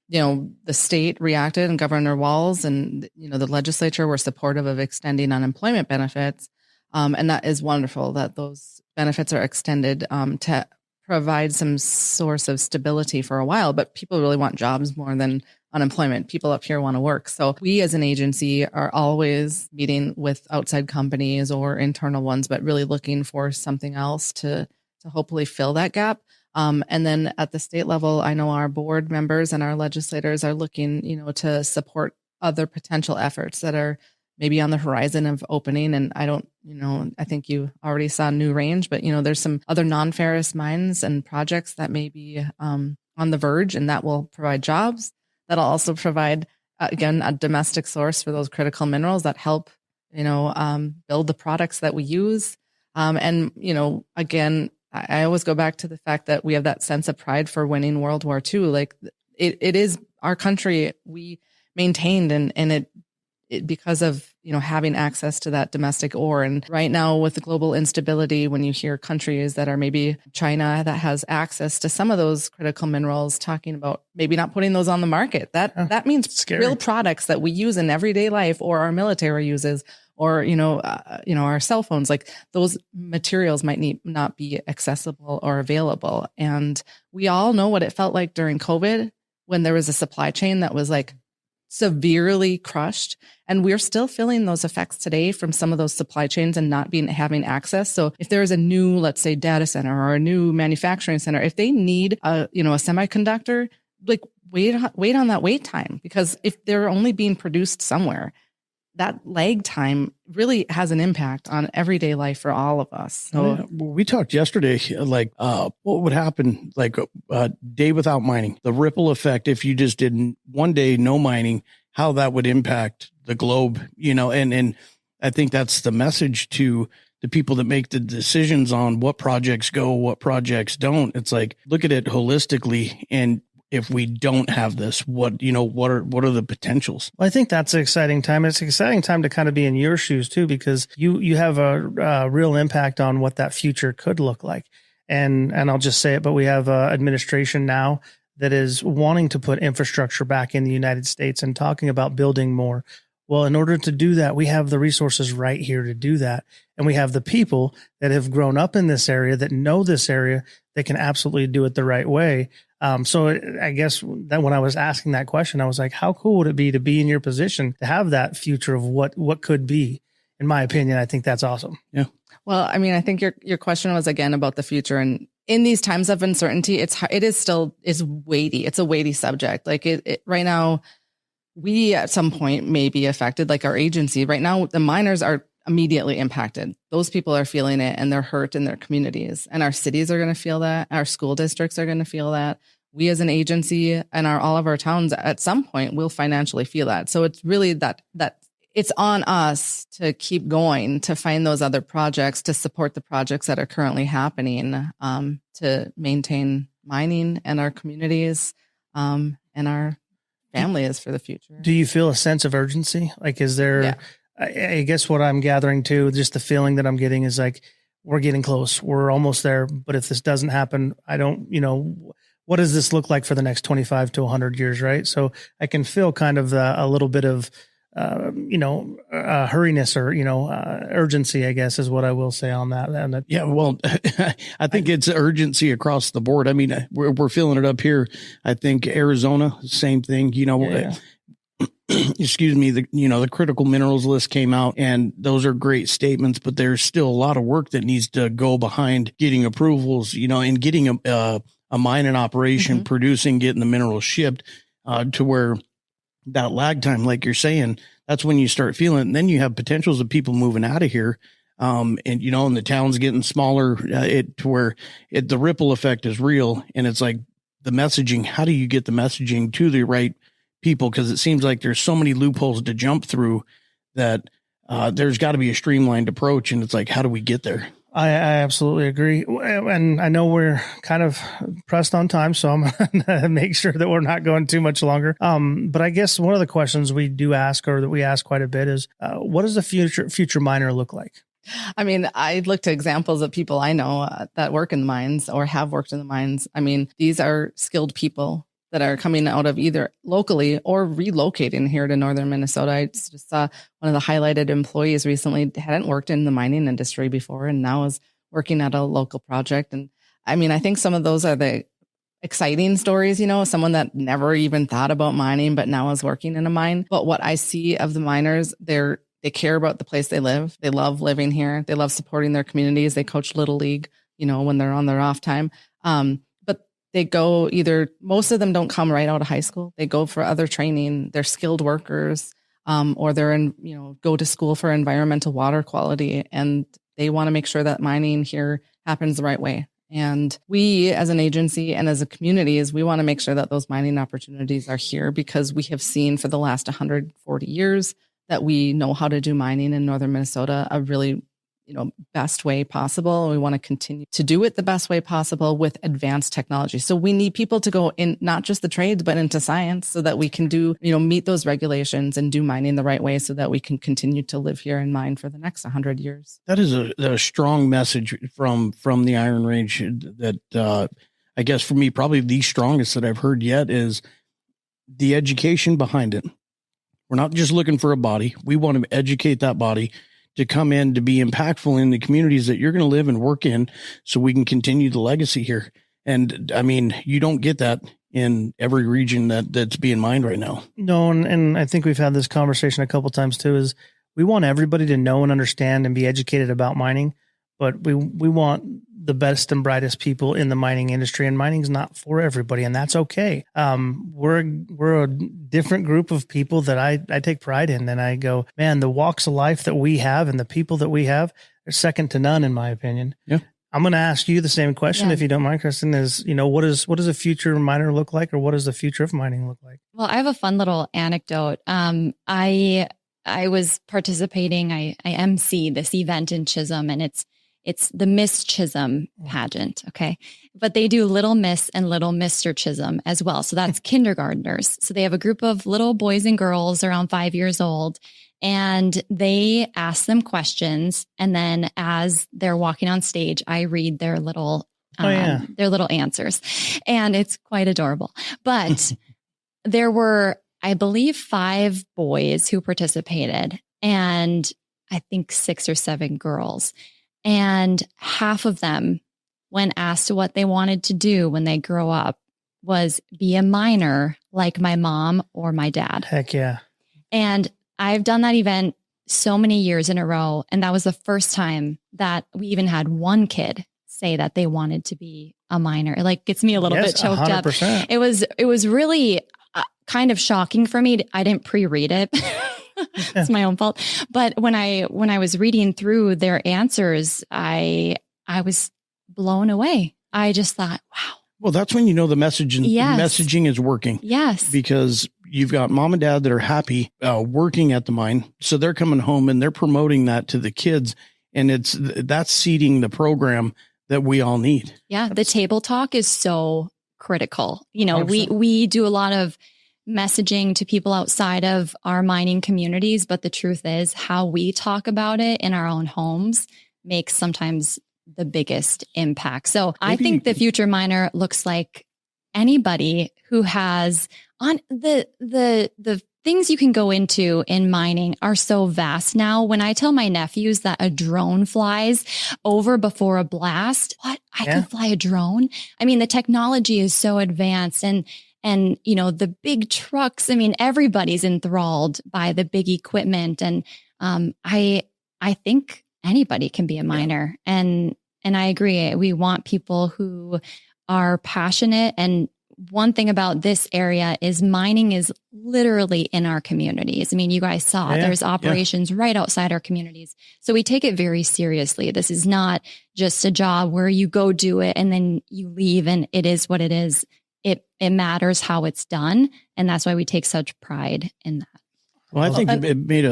A: the state reacted, and Governor Walz and, the legislature were supportive of extending unemployment benefits. And that is wonderful that those benefits are extended to provide some source of stability for a while. But people really want jobs more than unemployment. People up here want to work. So we as an agency are always meeting with outside companies or internal ones, but really looking for something else to hopefully fill that gap. And then at the state level, I know our board members and our legislators are looking, to support other potential efforts that are maybe on the horizon of opening. And I think you already saw New Range, but, there's some other non-ferrous mines and projects that may be on the verge, and that will provide jobs. That'll also provide, again, a domestic source for those critical minerals that help, build the products that we use. And, again, I always go back to the fact that we have that sense of pride for winning World War II. Like it is our country we maintained, and it because of, having access to that domestic ore. And right now with the global instability, when you hear countries that are maybe China that has access to some of those critical minerals talking about maybe not putting those on the market, that means real products that we use in everyday life, or our military uses, or, our cell phones, like those materials might not be accessible or available. And we all know what it felt like during COVID, when there was a supply chain that was like severely crushed. And we're still feeling those effects today from some of those supply chains and not having access. So if there is a new, let's say, data center or a new manufacturing center, if they need a semiconductor, like wait on that wait time, because if they're only being produced somewhere, that lag time really has an impact on everyday life for all of us. So
E: we talked yesterday, like what would happen, like a day without mining, the ripple effect if you just did one day no mining, how that would impact the globe, and I think that's the message to the people that make the decisions on what projects go, what projects don't. It's like, look at it holistically, and if we don't have this, what are the potentials?
B: Well, I think that's an exciting time. It's an exciting time to kind of be in your shoes too, because you have a real impact on what that future could look like. And I'll just say it, but we have administration now that is wanting to put infrastructure back in the United States and talking about building more. Well, in order to do that, we have the resources right here to do that. And we have the people that have grown up in this area, that know this area, that can absolutely do it the right way. So I guess that when I was asking that question, I was like, how cool would it be to be in your position to have that future of what could be? In my opinion, I think that's awesome.
E: Yeah.
A: Well, I mean, I think your question was again about the future, and in these times of uncertainty, it is weighty. It's a weighty subject. Like it right now, we at some point may be affected, like our agency right now, the miners are immediately impacted. Those people are feeling it, and they're hurt in their communities, and our cities are going to feel that. Our school districts are going to feel that. We as an agency and all of our towns at some point will financially feel that. So it's really that it's on us to keep going, to find those other projects, to support the projects that are currently happening, to maintain mining and our communities, and our families for the future.
B: Do you feel a sense of urgency? Like, is there,
A: Yeah.
B: I guess what I'm gathering too, just the feeling that I'm getting is like, we're getting close. We're almost there. But if this doesn't happen, I don't, what does this look like for the next 25 to 100 years, right? So I can feel kind of a little bit of, hurriness or, urgency, I guess, is what I will say on that. And
E: Yeah, well, I think it's urgency across the board. I mean, we're feeling it up here. I think Arizona, same thing. Excuse me. The critical minerals list came out, and those are great statements, but there's still a lot of work that needs to go behind getting approvals. And getting a mine in operation, producing, getting the minerals shipped, to where that lag time, like you're saying, that's when you start feeling it. And then you have potentials of people moving out of here. And the town's getting smaller, to where the ripple effect is real. And it's like the messaging, how do you get the messaging to the right people? Cause it seems like there's so many loopholes to jump through that, there's got to be a streamlined approach. And it's like, how do we get there?
B: I absolutely agree. And I know we're kind of pressed on time, so I'm going to make sure that we're not going too much longer. But I guess one of the questions we do ask, or that we ask quite a bit, is what does the future miner look like?
A: I mean, I looked at examples of people I know that work in the mines or have worked in the mines. I mean, these are skilled people that are coming out of either locally or relocating here to northern Minnesota. I just saw one of the highlighted employees recently hadn't worked in the mining industry before and now is working at a local project. And I mean, I think some of those are the exciting stories, someone that never even thought about mining, but now is working in a mine. But what I see of the miners, they care about the place they live. They love living here. They love supporting their communities. They coach Little League, when they're on their off time. They go most of them don't come right out of high school. They go for other training. They're skilled workers, or they're go to school for environmental water quality. And they want to make sure that mining here happens the right way. And we as an agency and as a community, we want to make sure that those mining opportunities are here, because we have seen for the last 140 years that we know how to do mining in northern Minnesota a really best way possible. We want to continue to do it the best way possible with advanced technology. So we need people to go in, not just the trades, but into science, so that we can meet those regulations and do mining the right way, so that we can continue to live here and mine for the next 100 years.
E: That is a strong message from the Iron Range that, I guess for me, probably the strongest that I've heard yet is the education behind it. We're not just looking for a body. We want to educate that body to come in to be impactful in the communities that you're going to live and work in, so we can continue the legacy here. And I mean, you don't get that in every region that's being mined right now.
B: No. And I think we've had this conversation a couple of times too, is we want everybody to know and understand and be educated about mining, but we want the best and brightest people in the mining industry, and mining's not for everybody, and that's okay. We're a different group of people that I take pride in, and I go, man, the walks of life that we have and the people that we have are second to none, in my opinion. Yeah. I'm going to ask you the same question, if you don't mind, Kristen, is, what does a future miner look like, or what does the future of mining look like?
F: Well, I have a fun little anecdote. I was participating, I MC this event in Chisholm, and it's the Miss Chisholm pageant. Okay. But they do Little Miss and Little Mr. Chisholm as well. So that's kindergartners. So they have a group of little boys and girls around 5 years old, and they ask them questions. And then as they're walking on stage, I read their little answers, and it's quite adorable. But there were, I believe, 5 boys who participated, and I think 6 or 7 girls. And half of them, when asked what they wanted to do when they grow up, was be a miner like my mom or my dad.
B: Heck yeah.
F: And I've done that event so many years in a row. And that was the first time that we even had one kid say that they wanted to be a miner. It like gets me a little bit choked 100%. Up. It was really kind of shocking for me. I didn't pre-read it. It's my own fault. But when I was reading through their answers, I was blown away. I just thought, wow.
E: Well, that's when you know the messaging is working.
F: Yes.
E: Because you've got mom and dad that are happy working at the mine. So they're coming home and they're promoting that to the kids. And that's seeding the program that we all need.
F: Yeah. The table talk is so critical. 100%. We do a lot of messaging to people outside of our mining communities, but the truth is how we talk about it in our own homes makes sometimes the biggest impact. So I think the future miner looks like anybody who has on the things you can go into in mining are so vast now. When I tell my nephews that a drone flies over before a blast, I could fly a drone. I mean, the technology is so advanced, and the big trucks, I mean, everybody's enthralled by the big equipment. And I think anybody can be a miner. And I agree. We want people who are passionate. And one thing about this area is mining is literally in our communities. I mean, you guys saw there's operations right outside our communities. So we take it very seriously. This is not just a job where you go do it and then you leave and it is what it is. It matters how it's done. And that's why we take such pride in that.
E: Well, I think it made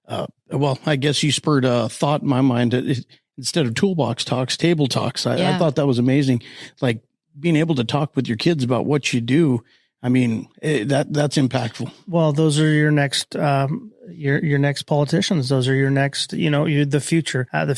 E: I guess you spurred a thought in my mind. Instead of toolbox talks, table talks. I thought that was amazing. Like being able to talk with your kids about what you do. I mean, that's impactful.
B: Well, those are your next, your next politicians. Those are your next, the future, I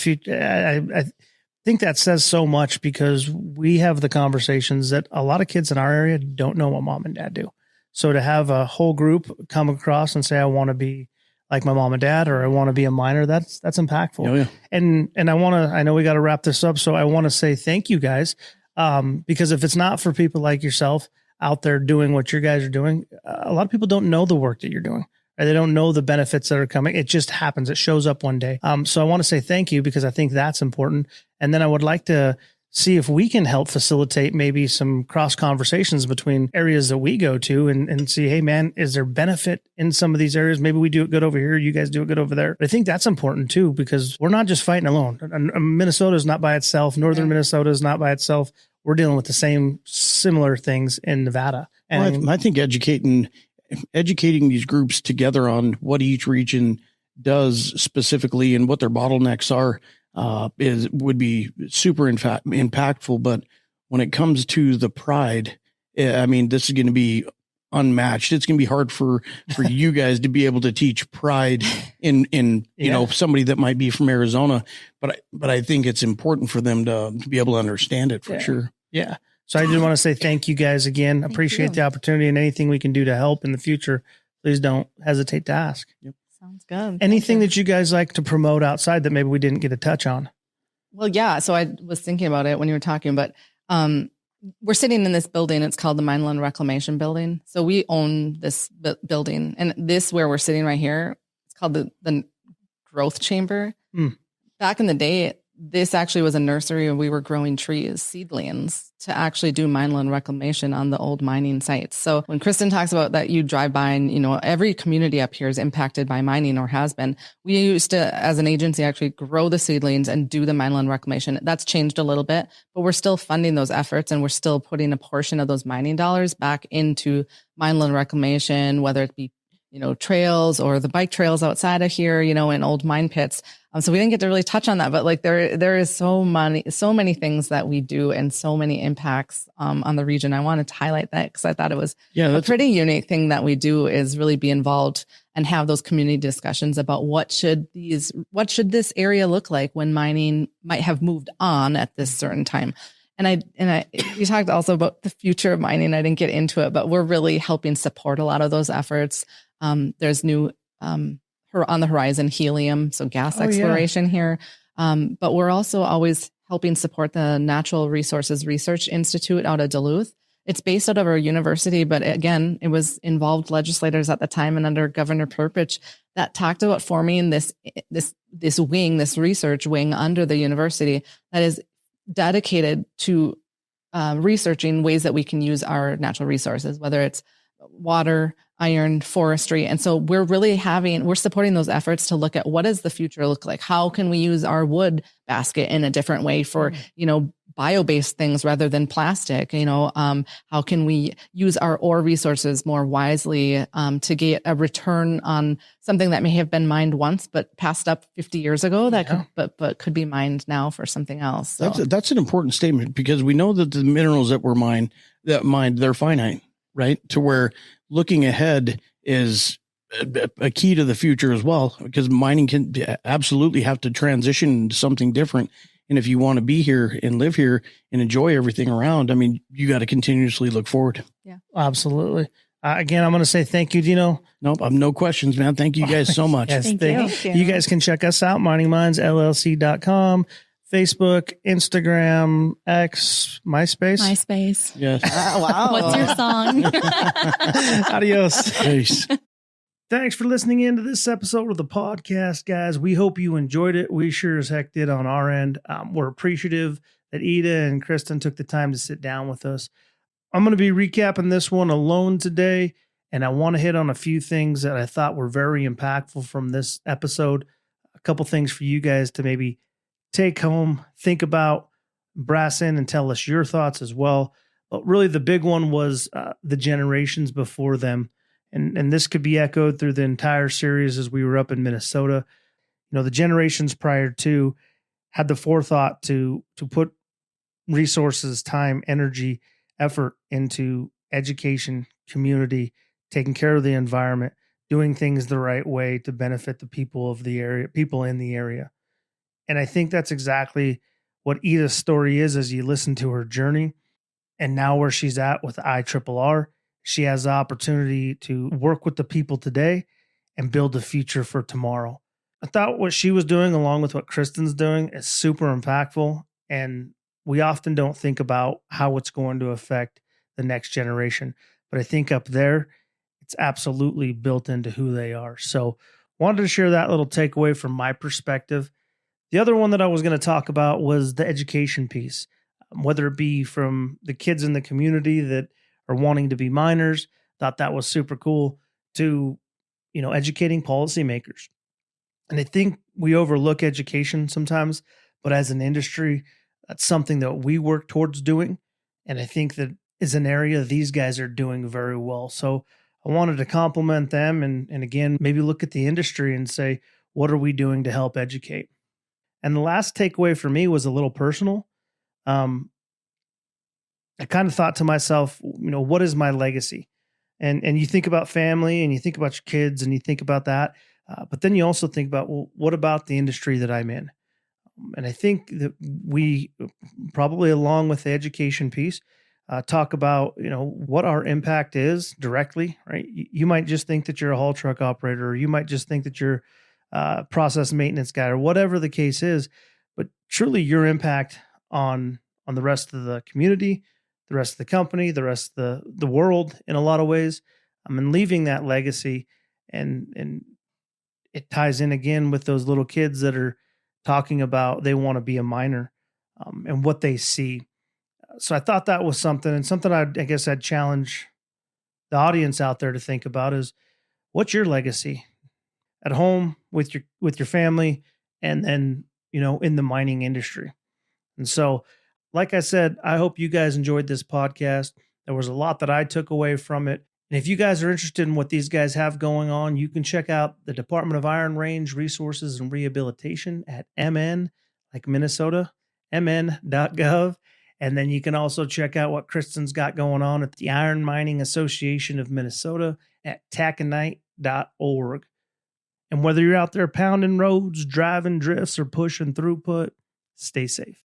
B: think that says so much because we have the conversations that a lot of kids in our area don't know what mom and dad do. So to have a whole group come across and say, I want to be like my mom and dad, or I want to be a miner, that's impactful. Oh, yeah. And I know we got to wrap this up. So I want to say thank you guys. Because if it's not for people like yourself out there doing what you guys are doing, a lot of people don't know the work that you're doing. Right? They don't know the benefits that are coming. It just happens. It shows up one day. So I want to say thank you because I think that's important. And then I would like to see if we can help facilitate maybe some cross conversations between areas that we go to and see, hey man, is there benefit in some of these areas? Maybe we do it good over here. You guys do it good over there. But I think that's important too, because we're not just fighting alone. Minnesota is not by itself. Northern Minnesota is not by itself. We're dealing with the same similar things in Nevada. And
E: I think educating these groups together on what each region does specifically and what their bottlenecks are would be super impactful. But when it comes to the pride, I mean, this is going to be unmatched. It's going to be hard for you guys to be able to teach pride in somebody that might be from Arizona, but I think it's important for them to be able to understand it for sure.
B: Yeah. So I just want to say thank you guys again. Appreciate the opportunity, and anything we can do to help in the future, please don't hesitate to ask. Yep.
A: Sounds good.
B: Anything that you guys like to promote outside that maybe we didn't get a touch on?
A: Well, yeah. So I was thinking about it when you were talking, but we're sitting in this building. It's called the Mineland Reclamation Building. So we own this building, and this where we're sitting right here, it's called the growth chamber. Back in the day, this actually was a nursery and we were growing trees, seedlings, to actually do mineland reclamation on the old mining sites. So when Kristen talks about that, you drive by and, every community up here is impacted by mining or has been. We used to, as an agency, actually grow the seedlings and do the mineland reclamation. That's changed a little bit, but we're still funding those efforts and we're still putting a portion of those mining dollars back into mineland reclamation, whether it be trails or the bike trails outside of here, in old mine pits. So we didn't get to really touch on that, but like there is so many things that we do and so many impacts on the region. I wanted to highlight that because I thought it was a pretty unique thing that we do, is really be involved and have those community discussions about what should this area look like when mining might have moved on at this certain time. And we talked also about the future of mining. I didn't get into it, but we're really helping support a lot of those efforts. There's new on the horizon helium, so gas exploration here. But we're also always helping support the Natural Resources Research Institute out of Duluth. It's based out of our university, but again, it was involved legislators at the time and under Governor Purpich that talked about forming this research wing under the university that is dedicated to researching ways that we can use our natural resources, whether it's water, iron, forestry. And so we're supporting those efforts to look at what does the future look like? How can we use our wood basket in a different way for, bio-based things rather than plastic? How can we use our ore resources more wisely to get a return on something that may have been mined once, but passed up 50 years ago but could be mined now for something else. So.
E: That's an important statement, because we know that the minerals that were mined, they're finite, right? To where looking ahead is a key to the future as well, because mining can absolutely have to transition into something different. And if you want to be here and live here and enjoy everything around, I mean, you got to continuously look forward.
A: Yeah,
B: absolutely. Again, I'm going to say thank you, Dino.
E: Nope. I'm no questions, man. Thank you guys so much.
B: Yes,
F: thank you.
B: You guys can check us out, miningmindsllc.com, Facebook, Instagram, X, MySpace.
E: Yes.
A: Wow.
F: What's your song?
B: Adios.
E: Peace.
B: Thanks for listening into this episode of the podcast, guys. We hope you enjoyed it. We sure as heck did on our end. We're appreciative that Ida and Kristen took the time to sit down with us. I'm going to be recapping this one alone today, and I want to hit on a few things that I thought were very impactful from this episode. A couple things for you guys to maybe take home, think about, brass in, and tell us your thoughts as well. But really the big one was the generations before them. And this could be echoed through the entire series as we were up in Minnesota. The generations prior to had the forethought to put resources, time, energy, effort into education, community, taking care of the environment, doing things the right way to benefit the people of the area, people in the area. And I think that's exactly what Ida's story is as you listen to her journey. And now where she's at with IRRR, she has the opportunity to work with the people today and build a future for tomorrow. I thought what she was doing, along with what Kristen's doing, is super impactful. And we often don't think about how it's going to affect the next generation. But I think up there, it's absolutely built into who they are. So wanted to share that little takeaway from my perspective. The other one that I was going to talk about was the education piece, whether it be from the kids in the community that are wanting to be miners, thought that was super cool, to, educating policymakers. And I think we overlook education sometimes, but as an industry, that's something that we work towards doing. And I think that is an area these guys are doing very well. So I wanted to compliment them and again, maybe look at the industry and say, what are we doing to help educate? And the last takeaway for me was a little personal. I kind of thought to myself, what is my legacy? And you think about family and you think about your kids and you think about that. But then you also think about, well, what about the industry that I'm in? And I think that we probably, along with the education piece, talk about, what our impact is directly, right? You might just think that you're a haul truck operator, or you might just think that you're a process maintenance guy, or whatever the case is. But truly your impact on the rest of the community, the rest of the company, the rest of the world in a lot of ways. And leaving that legacy, and it ties in again with those little kids that are talking about they want to be a miner and what they see. So I thought that was something, and something I guess I'd challenge the audience out there to think about is, what's your legacy at home with your family, and then, you know, in the mining industry. And so, like I said, I hope you guys enjoyed this podcast. There was a lot that I took away from it. And if you guys are interested in what these guys have going on, you can check out the Department of Iron Range Resources and Rehabilitation at MN, like Minnesota, mn.gov. And then you can also check out what Kristen's got going on at the Iron Mining Association of Minnesota at taconite.org. And whether you're out there pounding roads, driving drifts, or pushing throughput, stay safe.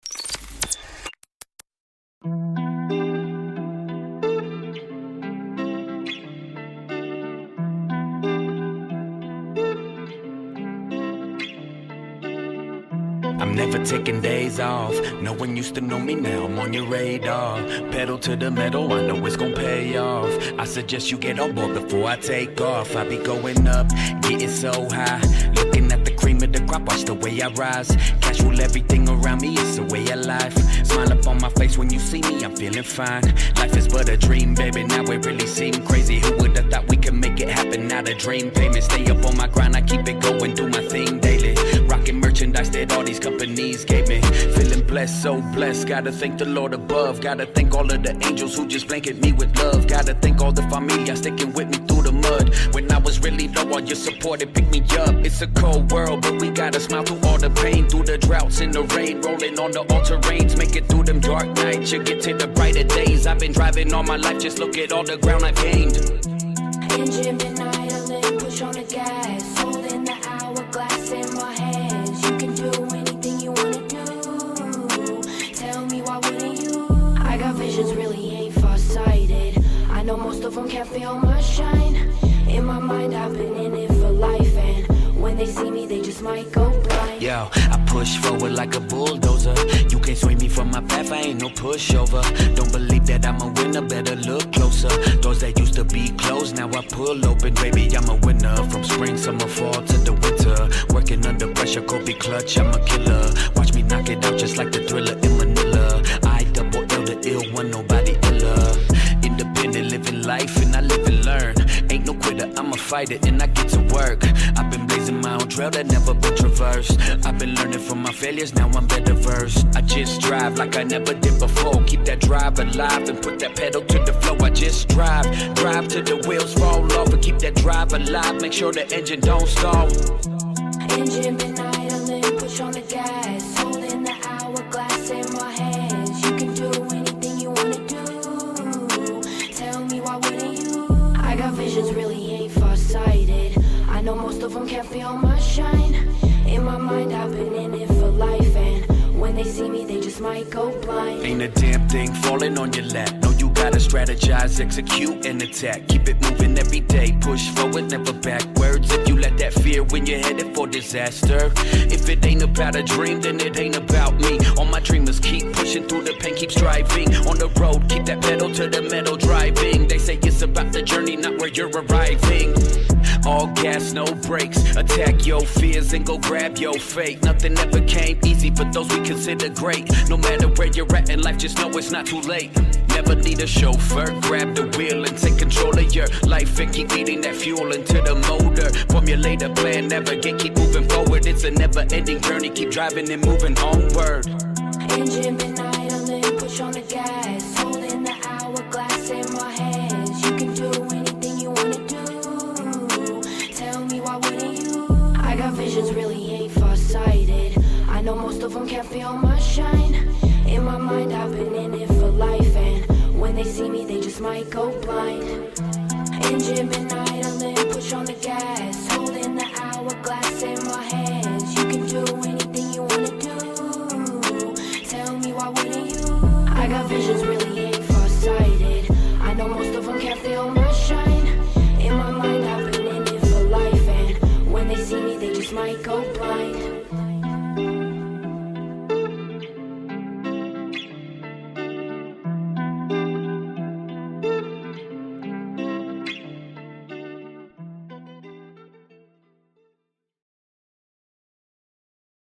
D: I'm never taking days off. No one used to know me, now I'm on your radar. Pedal to the metal, I know it's gonna pay off. I suggest you get on board before I take off. I be going up, getting so high. Looking at the cream of the crop, watch the way I rise. Casual, everything around me, it's the way of life. Smile up on my face when you see me, I'm feeling fine. Life is but a dream, baby, now it really seemed crazy. Who would've thought we could make it happen? Now the dream payment, stay up on my grind, I keep it going, do my thing daily. Rocking merchandise that all these companies gave me. Feeling blessed, so blessed. Gotta thank the Lord above. Gotta thank all of the angels who just blanket me with love. Gotta thank all the familia sticking with me through the mud. When I was really low, all your support, it picked me up. It's a cold world, but we gotta smile through all the pain. Through the droughts and the rain, rolling on the all-terrains. Make it through them dark nights, you get to the brighter days. I've been driving all my life, just look at all the ground I've gained.
G: Engine been idling, push on the gas. Holding the hourglass in my hands. You can do anything you wanna do. Tell me why wouldn't you? I got visions, really ain't far-sighted. I know most of them can't feel my shine. In my mind, I've been in it for life, and when they see me, they just might go blind.
D: Yo, I push forward like a bulldozer. You can't swing me from my path, I ain't no pushover. Don't believe that I'm a winner, better look closer. Doors that used to be closed, now I pull open. Baby, I'm a winner. From spring, summer, fall to the winter. Working under pressure, Kobe clutch, I'm a killer. Watch me knock it out just like the Thriller in Manila. I double L the ill one, nobody iller. Independent, living life, and I live and learn. Ain't no quitter, I'm a fighter, and I get to work. I've been blazing my own trail that never been traversed. I've been learning from my failures, now I'm better versed. I just drive like I never did before. Keep that drive alive and put that pedal to the floor. I just drive till the wheels fall off, and keep that drive alive. Make sure the engine don't stall.
G: Engine been idling, push on the gas. Holding the hourglass in my hands. You can do anything you wanna do. Tell me why wouldn't you? I got visions, really ain't far-sighted. I know most of them can't feel my shine. In my mind, I've been in it for life, and when they see me, they just might go blind.
D: Ain't a damn thing falling on your lap. No, you gotta strategize, execute, and attack. Keep it moving every day, push forward, never backwards. If you let that fear when you're headed for disaster. If it ain't about a dream, then it ain't about me. All my dreamers keep pushing through the pain, keep striving. On the road, keep that pedal to the metal, driving. They say it's about the journey, not where you're arriving. All gas, no brakes. Attack your fears and go grab your fate. Nothing ever came easy for those we consider great. No matter where you're at in life, just know it's not too late. Never need a chauffeur. Grab the wheel and take control of your life and keep feeding that fuel into the motor. Formulate a plan, navigate, keep moving forward. It's a never-ending journey. Keep driving and moving onward.
G: Engine been idling, push on the gas. Holding the hourglass in my hands. You can do anything you wanna do. Tell me why wouldn't you? I got visions, really ain't far-sighted. I know most of them can't feel my shine. In my mind, I've been in it for life, and when they see me, they just might go blind. Engine been idling, push on the gas. Holding the hourglass in my hands. You can do anything you wanna do. Tell me why wouldn't you? I got visions, really